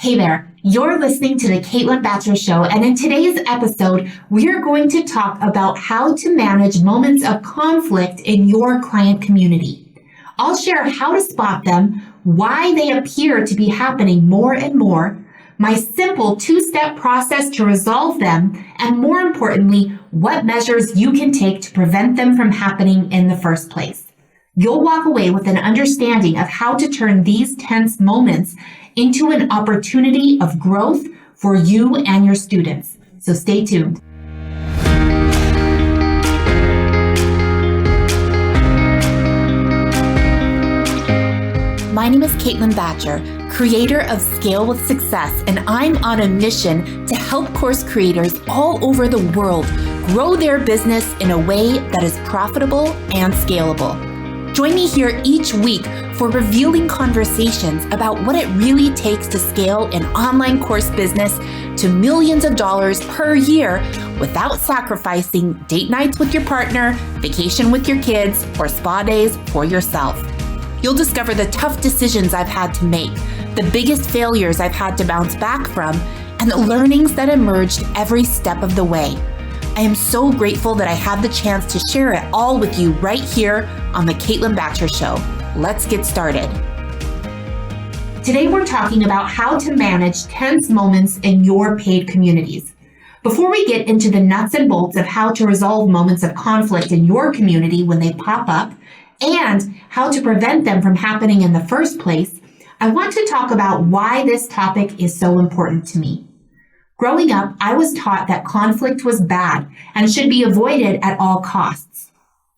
Hey there, you're listening to the Caitlin Bacher Show, and in today's episode, we're going to talk about how to manage moments of conflict in your client community. I'll share how to spot them, why they appear to be happening more and more, my simple two-step process to resolve them, and more importantly, what measures you can take to prevent them from happening in the first place. You'll walk away with an understanding of how to turn these tense moments into an opportunity of growth for you and your students. So stay tuned. My name is Caitlin Bacher, creator of Scale with Success, and I'm on a mission to help course creators all over the world grow their business in a way that is profitable and scalable. Join me here each week for revealing conversations about what it really takes to scale an online course business to millions of dollars per year without sacrificing date nights with your partner, vacation with your kids, or spa days for yourself. You'll discover the tough decisions I've had to make, the biggest failures I've had to bounce back from, and the learnings that emerged every step of the way. I am so grateful that I have the chance to share it all with you right here on the Caitlin Bacher Show. Let's get started. Today we're talking about how to manage tense moments in your paid communities. Before we get into the nuts and bolts of how to resolve moments of conflict in your community when they pop up and how to prevent them from happening in the first place, I want to talk about why this topic is so important to me. Growing up, I was taught that conflict was bad and should be avoided at all costs.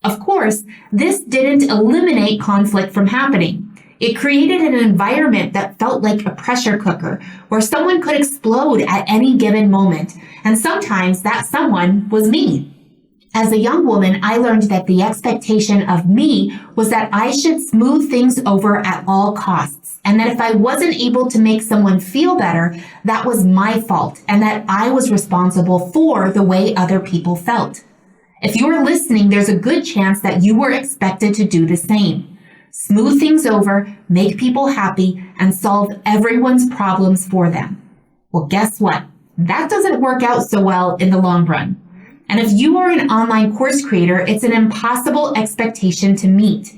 Of course, this didn't eliminate conflict from happening. It created an environment that felt like a pressure cooker where someone could explode at any given moment, and sometimes that someone was me. As a young woman, I learned that the expectation of me was that I should smooth things over at all costs, and that if I wasn't able to make someone feel better, that was my fault, and that I was responsible for the way other people felt. If you are listening, there's a good chance that you were expected to do the same. Smooth things over, make people happy, and solve everyone's problems for them. Well, guess what? That doesn't work out so well in the long run. And if you are an online course creator, it's an impossible expectation to meet.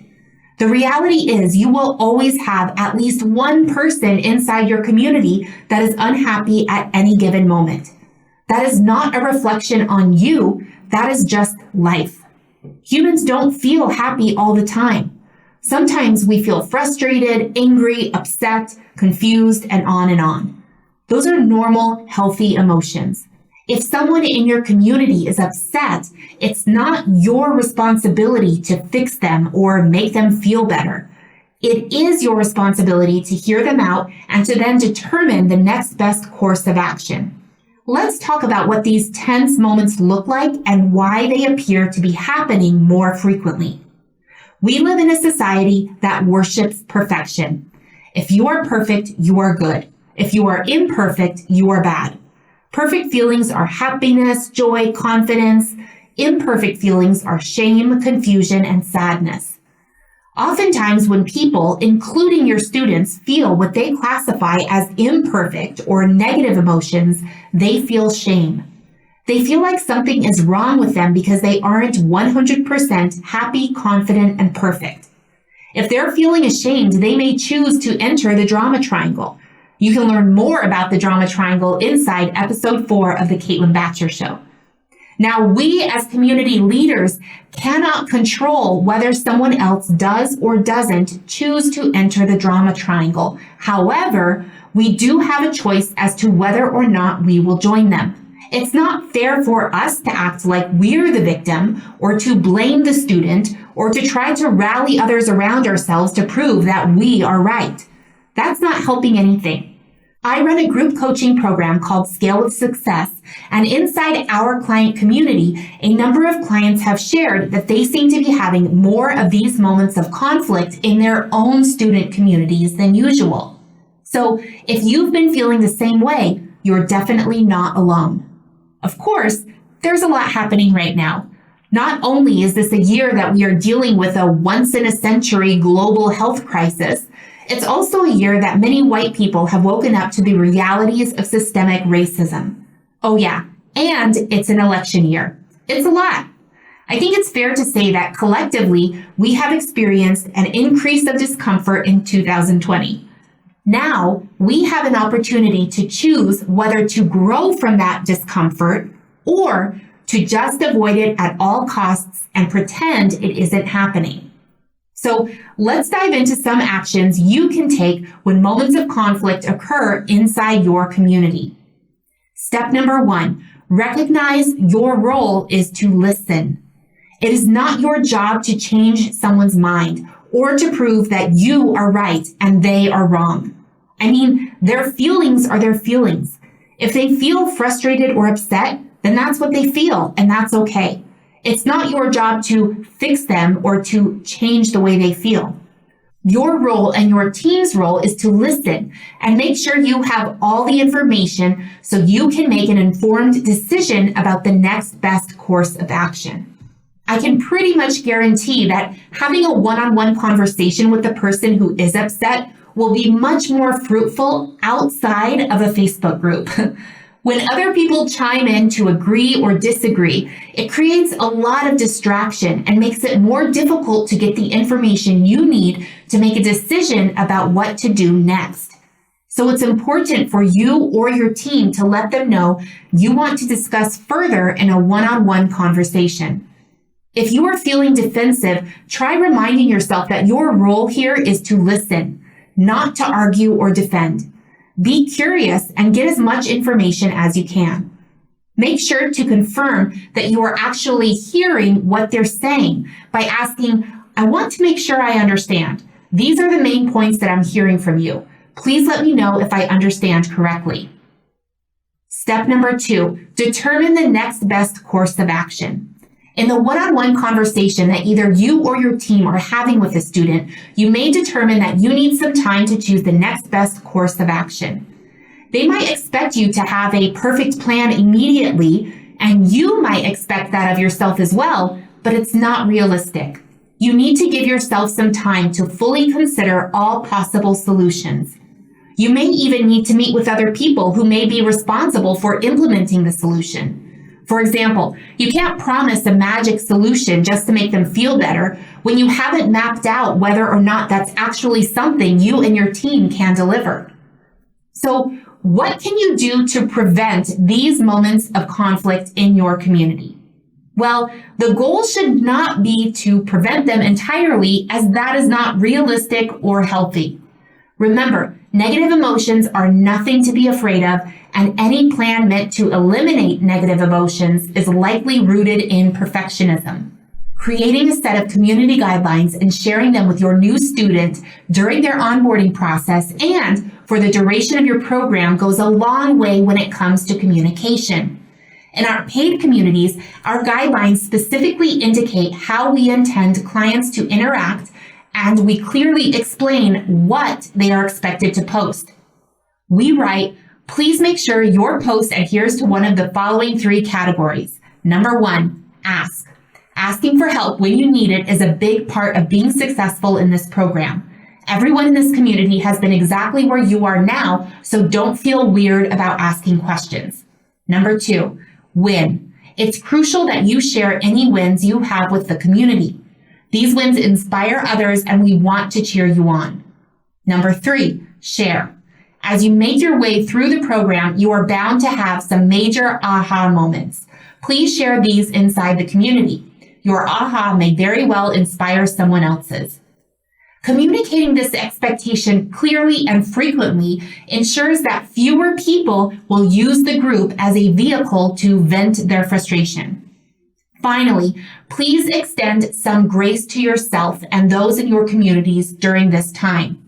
The reality is you will always have at least one person inside your community that is unhappy at any given moment. That is not a reflection on you. That is just life. Humans don't feel happy all the time. Sometimes we feel frustrated, angry, upset, confused, and on and on. Those are normal, healthy emotions. If someone in your community is upset, it's not your responsibility to fix them or make them feel better. It is your responsibility to hear them out and to then determine the next best course of action. Let's talk about what these tense moments look like and why they appear to be happening more frequently. We live in a society that worships perfection. If you are perfect, you are good. If you are imperfect, you are bad. Perfect feelings are happiness, joy, confidence. Imperfect feelings are shame, confusion, and sadness. Oftentimes when people, including your students, feel what they classify as imperfect or negative emotions, they feel shame. They feel like something is wrong with them because they aren't 100% happy, confident, and perfect. If they're feeling ashamed, they may choose to enter the drama triangle. You can learn more about the drama triangle inside episode 4 of the Caitlin Bacher Show. Now, we as community leaders cannot control whether someone else does or doesn't choose to enter the drama triangle. However, we do have a choice as to whether or not we will join them. It's not fair for us to act like we're the victim or to blame the student or to try to rally others around ourselves to prove that we are right. That's not helping anything. I run a group coaching program called Scale with Success, and inside our client community, a number of clients have shared that they seem to be having more of these moments of conflict in their own student communities than usual. So if you've been feeling the same way, you're definitely not alone. Of course, there's a lot happening right now. Not only is this a year that we are dealing with a once-in-a-century global health crisis, It's also a year that many white people have woken up to the realities of systemic racism. Oh yeah, and it's an election year. It's a lot. I think it's fair to say that collectively, we have experienced an increase of discomfort in 2020. Now, we have an opportunity to choose whether to grow from that discomfort or to just avoid it at all costs and pretend it isn't happening. So let's dive into some actions you can take when moments of conflict occur inside your community. Step number 1, recognize your role is to listen. It is not your job to change someone's mind or to prove that you are right and they are wrong. I mean, their feelings are their feelings. If they feel frustrated or upset, then that's what they feel, and that's okay. It's not your job to fix them or to change the way they feel. Your role and your team's role is to listen and make sure you have all the information so you can make an informed decision about the next best course of action. I can pretty much guarantee that having a one-on-one conversation with the person who is upset will be much more fruitful outside of a Facebook group. When other people chime in to agree or disagree, it creates a lot of distraction and makes it more difficult to get the information you need to make a decision about what to do next. So it's important for you or your team to let them know you want to discuss further in a one-on-one conversation. If you are feeling defensive, try reminding yourself that your role here is to listen, not to argue or defend. Be curious and get as much information as you can. Make sure to confirm that you are actually hearing what they're saying by asking, I want to make sure I understand. These are the main points that I'm hearing from you. Please let me know if I understand correctly. Step number 2, determine the next best course of action. In the one-on-one conversation that either you or your team are having with a student, you may determine that you need some time to choose the next best course of action. They might expect you to have a perfect plan immediately, and you might expect that of yourself as well, but it's not realistic. You need to give yourself some time to fully consider all possible solutions. You may even need to meet with other people who may be responsible for implementing the solution. For example, you can't promise a magic solution just to make them feel better when you haven't mapped out whether or not that's actually something you and your team can deliver. So, what can you do to prevent these moments of conflict in your community? Well, the goal should not be to prevent them entirely, as that is not realistic or healthy. Remember, negative emotions are nothing to be afraid of, and any plan meant to eliminate negative emotions is likely rooted in perfectionism. Creating a set of community guidelines and sharing them with your new student during their onboarding process and for the duration of your program goes a long way when it comes to communication. In our paid communities, our guidelines specifically indicate how we intend clients to interact, and we clearly explain what they are expected to post. We write, please make sure your post adheres to one of the following 3 categories. Number 1, ask. Asking for help when you need it is a big part of being successful in this program. Everyone in this community has been exactly where you are now, so don't feel weird about asking questions. Number 2, win. It's crucial that you share any wins you have with the community. These wins inspire others, and we want to cheer you on. Number 3, share. As you make your way through the program, you are bound to have some major aha moments. Please share these inside the community. Your aha may very well inspire someone else's. Communicating this expectation clearly and frequently ensures that fewer people will use the group as a vehicle to vent their frustration. Finally, please extend some grace to yourself and those in your communities during this time.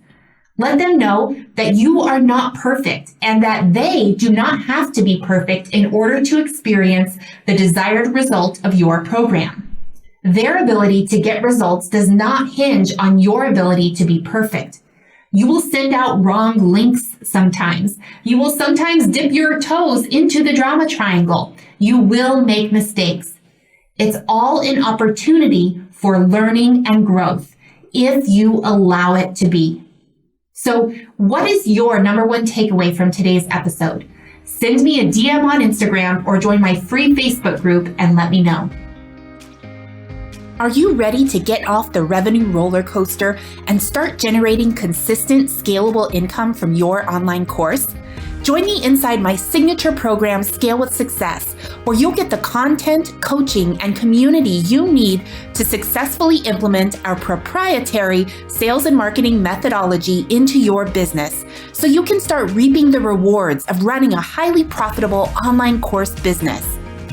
Let them know that you are not perfect and that they do not have to be perfect in order to experience the desired result of your program. Their ability to get results does not hinge on your ability to be perfect. You will send out wrong links sometimes. You will sometimes dip your toes into the drama triangle. You will make mistakes. It's all an opportunity for learning and growth if you allow it to be. So what is your number one takeaway from today's episode? Send me a DM on Instagram or join my free Facebook group and let me know. Are you ready to get off the revenue roller coaster and start generating consistent, scalable income from your online course? Join me inside my signature program, Scale with Success, where you'll get the content, coaching, and community you need to successfully implement our proprietary sales and marketing methodology into your business, so you can start reaping the rewards of running a highly profitable online course business.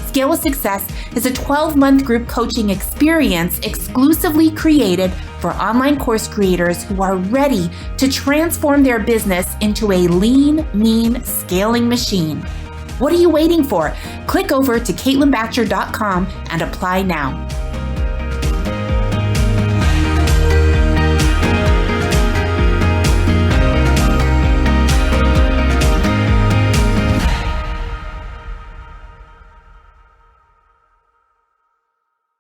Scale with Success is a 12-month group coaching experience exclusively created for online course creators who are ready to transform their business into a lean, mean, scaling machine. What are you waiting for? Click over to CaitlinBacher.com and apply now.